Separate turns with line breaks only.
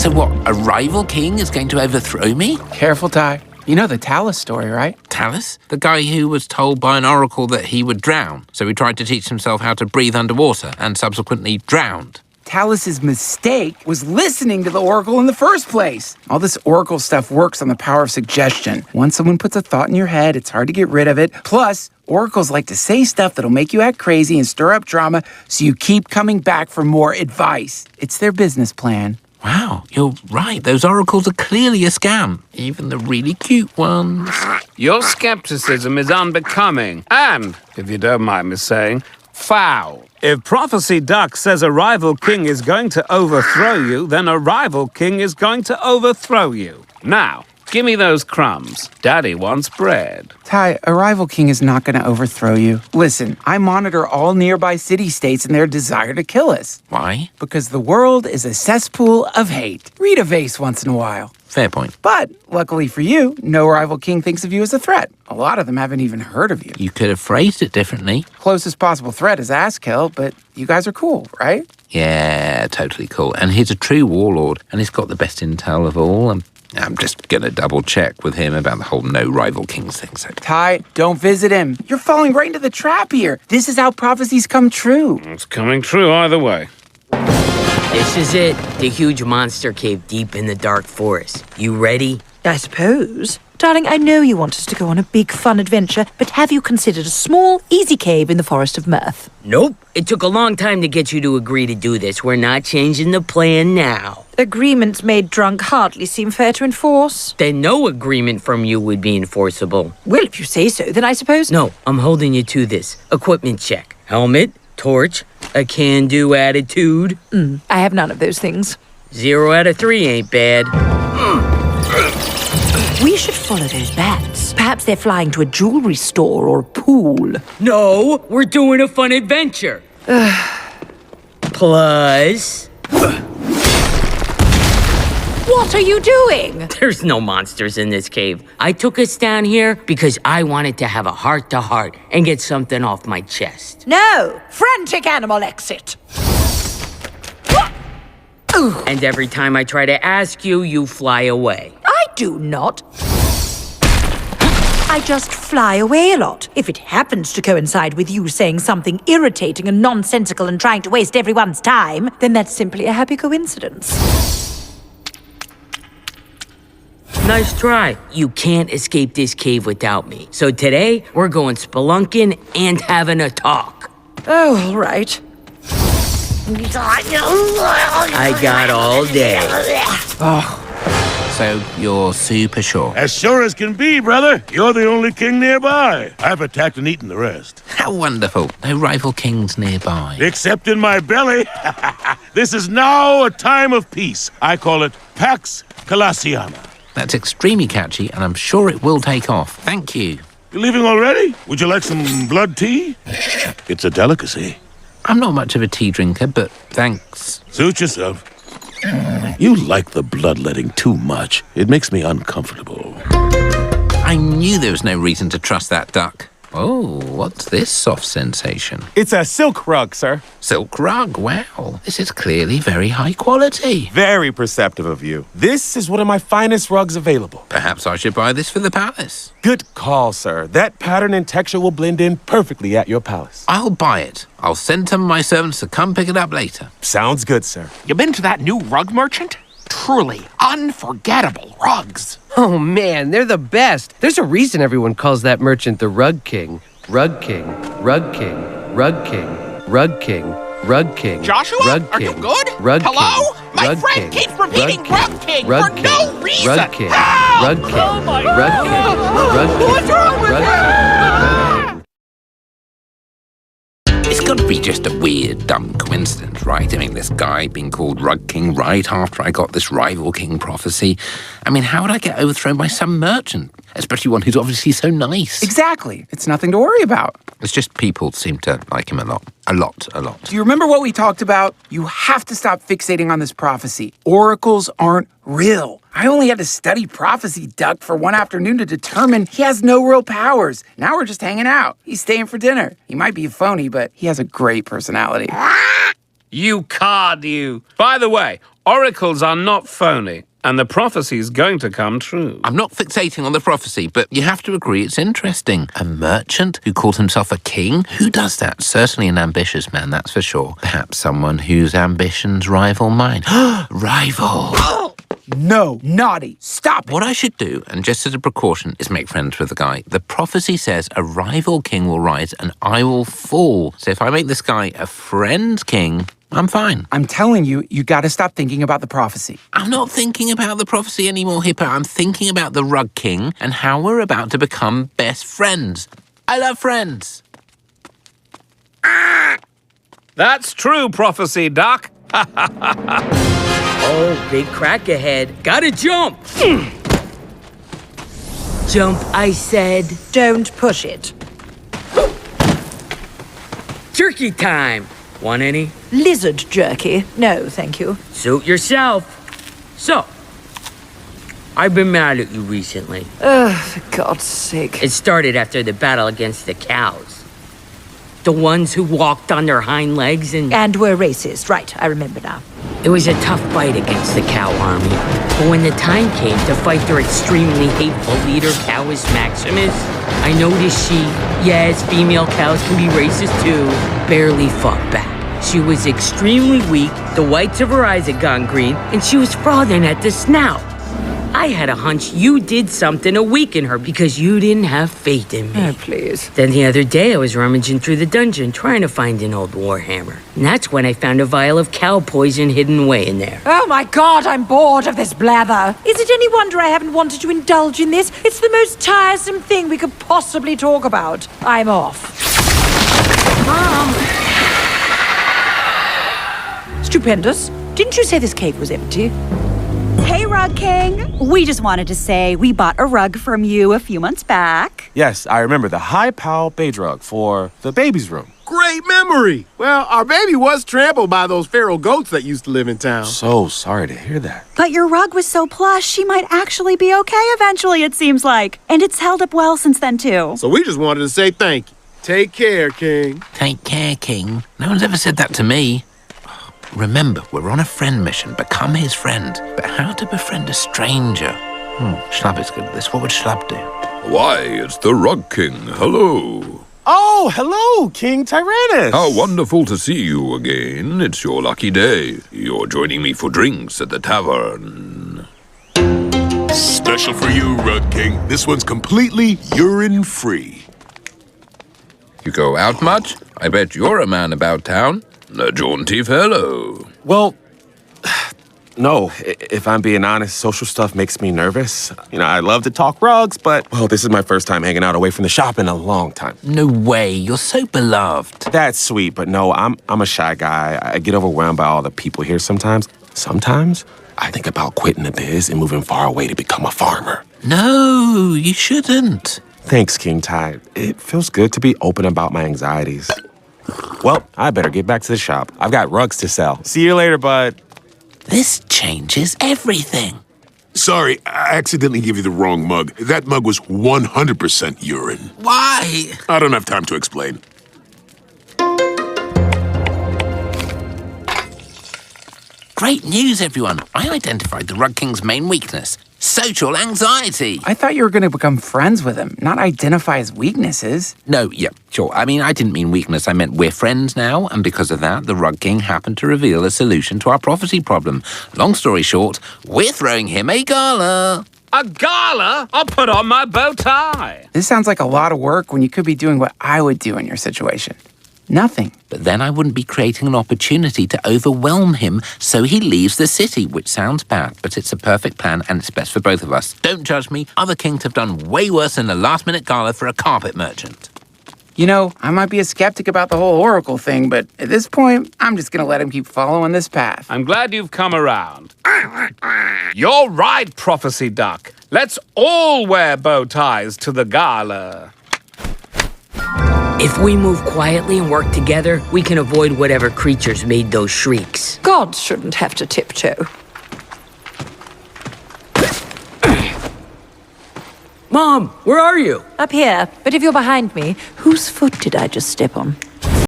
So what, a rival king is going to overthrow me?
Careful, Ty. You know the Talus story, right?
Talus? The guy who was told by an oracle that he would drown. So he tried to teach himself how to breathe underwater and subsequently drowned.
Talus's mistake was listening to the oracle in the first place. All this oracle stuff works on the power of suggestion. Once someone puts a thought in your head, it's hard to get rid of it. Plus, oracles like to say stuff that'll make you act crazy and stir up drama, so you keep coming back for more advice. It's their business plan.
Wow, you're right. Those oracles are clearly a scam. Even the really cute ones.
Your skepticism is unbecoming and, if you don't mind me saying, foul. If Prophecy Duck says a rival king is going to overthrow you, then a rival king is going to overthrow you. Now, give me those crumbs. Daddy wants bread.
Ty, a rival king is not going to overthrow you. Listen, I monitor all nearby city-states and their desire to kill us.
Why?
Because the world is a cesspool of hate. Read a vase once in a while.
Fair point.
But, luckily for you, no rival king thinks of you as a threat. A lot of them haven't even heard of you.
You could have phrased it differently.
Closest possible threat is Askill, but you guys are cool, right?
Yeah, totally cool. And he's a true warlord, and he's got the best intel of all. And I'm just going to double check with him about the whole no rival kings thing. So.
Ty, don't visit him. You're falling right into the trap here. This is how prophecies come true.
It's coming true either way.
This is it. The huge monster cave deep in the dark forest. You ready?
I suppose. Darling, I know you want us to go on a big, fun adventure, but have you considered a small, easy cave in the Forest of Mirth?
Nope. It took a long time to get you to agree to do this. We're not changing the plan now.
Agreements made drunk hardly seem fair to enforce.
Then no agreement from you would be enforceable.
Well, if you say so, then I suppose...
No, I'm holding you to this. Equipment check. Helmet, torch, a can-do attitude.
I have none of those things.
0 out of 3 ain't bad.
We should follow those bats. Perhaps they're flying to a jewelry store or a pool.
No, we're doing a fun adventure. Plus...
What are you doing?
There's no monsters in this cave. I took us down here because I wanted to have a heart-to-heart and get something off my chest.
No! Frantic animal exit!
And every time I try to ask you, you fly away.
I do not. I just fly away a lot. If it happens to coincide with you saying something irritating and nonsensical and trying to waste everyone's time, then that's simply a happy coincidence.
Nice try. You can't escape this cave without me. So today, we're going spelunking and having a talk.
Oh, all right.
I got all day.
So you're super sure?
As sure as can be, brother. You're the only king nearby. I've attacked and eaten the rest.
How wonderful. No rival kings nearby.
Except in my belly. This is now a time of peace. I call it Pax Calassiana.
That's extremely catchy, and I'm sure it will take off. Thank you.
You leaving already? Would you like some blood tea? It's a delicacy.
I'm not much of a tea drinker, but thanks.
Suit yourself. You like the bloodletting too much. It makes me uncomfortable.
I knew there was no reason to trust that duck. Oh, what's this soft sensation?
It's a silk rug, sir.
Silk rug, wow. This is clearly very high quality.
Very perceptive of you. This is one of my finest rugs available.
Perhaps I should buy this for the palace.
Good call, sir. That pattern and texture will blend in perfectly at your palace.
I'll buy it. I'll send some of my servants to come pick it up later.
Sounds good, sir.
You been to that new rug merchant? Truly unforgettable rugs.
Oh man, they're the best. There's a reason everyone calls that merchant the Rug King. Rug King, Rug King, Rug King, Rug King, Rug King.
Joshua,
Rug
are
King,
you good?
Rug
Hello?
King,
My
Rug
friend
King,
keeps repeating Rug King
Rug
for
King,
no reason.
Rug King,
Help!
Rug King,
Oh my
Rug King, Rug King,
What's wrong with
Rug
you?
King.
It's got to be just a weird, dumb coincidence, right? I mean, this guy being called Rug King right after I got this rival king prophecy. I mean, how would I get overthrown by some merchant? Especially one who's obviously so nice.
Exactly. It's nothing to worry about.
It's just people seem to like him a lot. A lot.
Do you remember what we talked about? You have to stop fixating on this prophecy. Oracles aren't real. I only had to study Prophecy Duck for one afternoon to determine he has no real powers. Now we're just hanging out. He's staying for dinner. He might be a phony, but he has a great personality.
You cod, you. By the way, Oracles are not phony, and the prophecy's going to come true.
I'm not fixating on the prophecy, but you have to agree it's interesting. A merchant who called himself a king? Who does that? Certainly an ambitious man, that's for sure. Perhaps someone whose ambitions rival mine. Rival!
No, naughty. Stop it.
What I should do, and just as a precaution, is make friends with the guy. The prophecy says a rival king will rise and I will fall. So if I make this guy a friend king, I'm fine.
I'm telling you, you gotta stop thinking about the prophecy.
I'm not thinking about the prophecy anymore, Hippo. I'm thinking about the Rug King and how we're about to become best friends. I love friends.
That's true, prophecy, Doc.
Oh, big crack ahead. Gotta jump! Jump, I said.
Don't push it.
Jerky time. Want any?
Lizard jerky. No, thank you.
Suit yourself. So, I've been mad at you recently.
Ugh, for God's sake.
It started after the battle against the cows. The ones who walked on their hind legs and
were racist. Right, I remember now.
It was a tough fight against the cow army. But when the time came to fight their extremely hateful leader, Cowus Maximus, I noticed she, yes, female cows can be racist too, barely fought back. She was extremely weak, the whites of her eyes had gone green, and she was frothing at the snout. I had a hunch you did something to weaken her because you didn't have faith in me.
Oh, please.
Then the other day I was rummaging through the dungeon trying to find an old warhammer. And that's when I found a vial of cow poison hidden away in there.
Oh my God, I'm bored of this blather. Is it any wonder I haven't wanted to indulge in this? It's the most tiresome thing we could possibly talk about. I'm off.
Mom!
Stupendous. Didn't you say this cave was empty?
Hey, Rug King. We just wanted to say we bought a rug from you a few months back.
Yes, I remember the high-pow beige rug for the baby's room.
Great memory. Well, our baby was trampled by those feral goats that used to live in town.
So sorry to hear that.
But your rug was so plush, she might actually be okay eventually, it seems like. And it's held up well since then, too.
So we just wanted to say thank you. Take care, King.
Take care, King. No one's ever said that to me. Remember, we're on a friend mission. Become his friend. But how to befriend a stranger? Schlub is good at this. What would Schlub do?
Why, it's the Rug King. Hello.
Oh, hello, King Tyrannus.
How wonderful to see you again. It's your lucky day. You're joining me for drinks at the tavern.
Special for you, Rug King. This one's completely urine-free.
You go out much? I bet you're a man about town. A jaunty fellow.
Well, no, if I'm being honest, social stuff makes me nervous. You know, I love to talk rugs, but, well, this is my first time hanging out away from the shop in a long time.
No way, you're so beloved.
That's sweet, but no, I'm a shy guy. I get overwhelmed by all the people here sometimes. Sometimes I think about quitting the biz and moving far away to become a farmer.
No, you shouldn't.
Thanks, King Ty. It feels good to be open about my anxieties. Well, I better get back to the shop. I've got rugs to sell. See you later, bud.
This changes everything.
Sorry, I accidentally gave you the wrong mug. That mug was 100% urine.
Why?
I don't have time to explain.
Great news, everyone. I identified the Rug King's main weakness. Social anxiety.
I thought you were going to become friends with him, not identify his weaknesses.
No, yeah, sure. I mean, I didn't mean weakness. I meant we're friends now, and because of that, the Rug King happened to reveal a solution to our prophecy problem. Long story short, we're throwing him a gala.
A gala? I'll put on my bow tie.
This sounds like a lot of work when you could be doing what I would do in your situation. Nothing.
But then I wouldn't be creating an opportunity to overwhelm him, so he leaves the city, which sounds bad, but it's a perfect plan and it's best for both of us. Don't judge me. Other kings have done way worse than a last-minute gala for a carpet merchant.
You know, I might be a skeptic about the whole Oracle thing, but at this point, I'm just going to let him keep following this path.
I'm glad you've come around. You're right, Prophecy Duck. Let's all wear bow ties to the gala.
If we move quietly and work together, we can avoid whatever creatures made those shrieks.
Gods shouldn't have to tiptoe.
Mom, where are you?
Up here. But if you're behind me, whose foot did I just step on?